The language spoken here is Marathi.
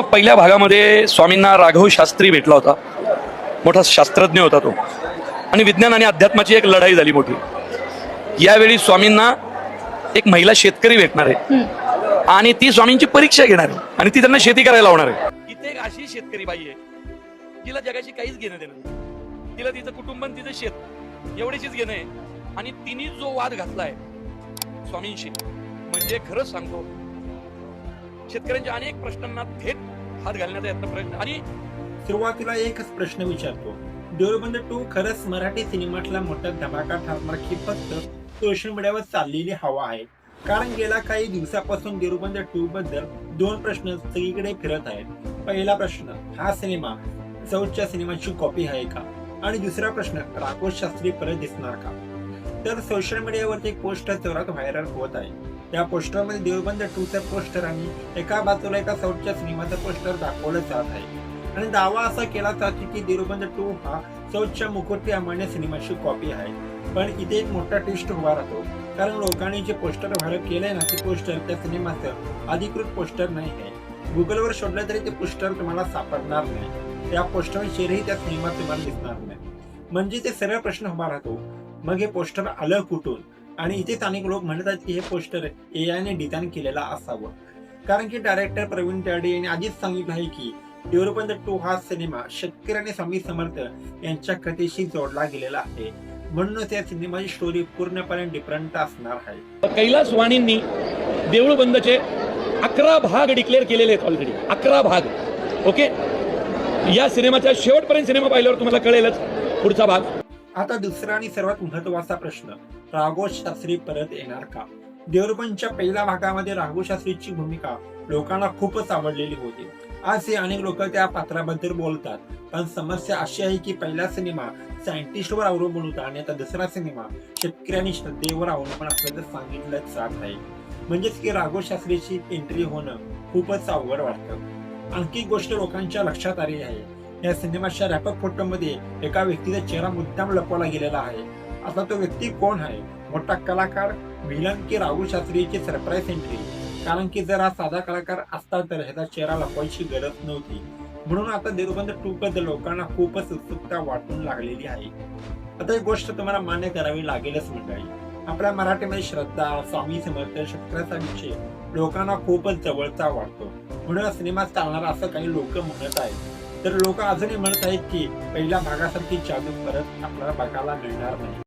पहिल्या भागामध्ये स्वामींना राघव शास्त्री भेटला होता. मोठा शास्त्रज्ञ होता तो, आणि विज्ञान आणि अध्यात्माची एक लढाई झाली मोठी. यावेळी स्वामींना एक महिला शेतकरी भेटणार आहे आणि ती स्वामींची परीक्षा घेणार आहे आणि ती त्यांना शेती करायला लावणार आहे. इथे एक अशी शेतकरी बाई आहे जिला जगाशी काहीच घेणं देणं नाही. तिला तिचं कुटुंब आणि तिचं शेत एवढीचीच घेणं आहे. आणि तिने जो वाद घातलाय स्वामींशी, म्हणजे खरंच सांगतो, शेतकऱ्यांच्या अनेक प्रश्नांना थेट हात घालण्याचा यत्न प्रयत्न. आणि सुरुवातीला एकच प्रश्न विचारतो, देऊळबंद 2 खरंच मराठी सिनेमातला मोठा धमाका ठरणार की फक्त सोशल मीडियावर चाललेली हवा आहे? कारण गेल्या काही दिवसापासून देऊळबंद 2 बद्दल 2 प्रश्न सगळीकडे फिरत आहेत. पहिला प्रश्न, हा सिनेमा साऊथच्या सिनेमाची कॉपी आहे का? आणि दुसरा प्रश्न, राघव शास्त्री परत दिसणार का? तर सोशल मीडियावरती एक पोस्टर जोरात व्हायरल होत आहे. त्या पोस्टरमध्ये देऊळबंद 2चं पोस्टर आणि एका बाजूला एका साऊथच्या सिनेमाचं पोस्टर दाखवलं जात आहे आणि दावा असा केला जातो की देऊळबंद 2 हा साऊथच्या मुखवटी अमान्य सिनेमाची कॉपी आहे. पण इथे एक मोठा ट्विस्ट उभा राहतो, कारण लोकांनी जे पोस्टर व्हायरल केलंय ना, ते पोस्टर त्या सिनेमाचं अधिकृत पोस्टर नाही आहे. गुगलवर शोधलं तरी ते पोस्टर तुम्हाला सापडणार नाही. त्या पोस्टरशिवायही त्या सिनेमात तुम्हाला दिसणार नाही. म्हणजे ते सरळ प्रश्न उभा राहतो, मग हे पोस्टर आलं कुठून? आणि इथेच अनेक लोक म्हणतात की हे पोस्टर AI ने डिझाईन केलेला असावं, कारण की डायरेक्टर प्रवीण तरडे यांनी आधीच सांगितलं आहे की देऊळबंद 2 हा सिनेमा शेतकरी आणि स्वामी समर्थ यांच्या कथेशी जोडला गेलेला आहे. म्हणूनच या सिनेमाची स्टोरी पूर्णपणे डिफरंट असणार आहे. कैलास वाणींनी देऊळबंदचे 11 भाग डिक्लेअर केलेले आहेत ऑलरेडी. 11 भाग. ओके, या सिनेमाच्या शेवटपर्यंत सिनेमा पाहिल्यावर तुम्हाला कळेलच पुढचा भाग. आता दुसरा आणि सर्वात महत्वाचा प्रश्न, राघव शास्त्री परत येणार का? देऊळबंदच्या पहिल्या भागामध्ये राघव शास्त्रीची भूमिका लोकांना खूपच आवडलेली होती. आज हे अनेक लोक त्या पात्राबद्दल बोलतात, पण समस्या अशी आहे की पहिला सिनेमा सायंटिस्टवर अवलंबून होता आणि आता दुसरा सिनेमा शेतकरी आणि श्रद्धेवर अवलंबून असल्याचं सांगितलं जात आहे. म्हणजेच की राघव शास्त्रीची एंट्री होणं खूपच अवघड वाटतं. आणखी गोष्ट लोकांच्या लक्षात आली आहे, या सिनेमाच्या रॅपअप फोटोमध्ये एका व्यक्तीचा चेहरा मुद्दाम लपवला गेलेला आहे. आता तो व्यक्ती कोण आहे? मोठा कलाकार, व्हिलन की राघव शास्त्रीची सरप्राईज एंट्री? कारण की जर हा साधा कलाकार असता तर ह्याचा चेहरा लपवायची गरज नव्हती. म्हणून आता देऊळबंद 2 बद्दल लोकांना खूपच उत्सुकता वाटून लागलेली आहे. आता एक गोष्ट तुम्हाला मान्य करावी लागेलच मंडळी, आपल्या मराठीमध्ये श्रद्धा, स्वामी समर्थ, शेतकऱ्याचा विषय लोकांना खूपच जवळचा वाटतो. म्हणून हा सिनेमा चालणार असं काही लोक म्हणत आहेत. तर लोक अजूनही म्हणत आहेत की पहिल्या भागासारखी जादू परत आपल्याला बघायला मिळणार नाही.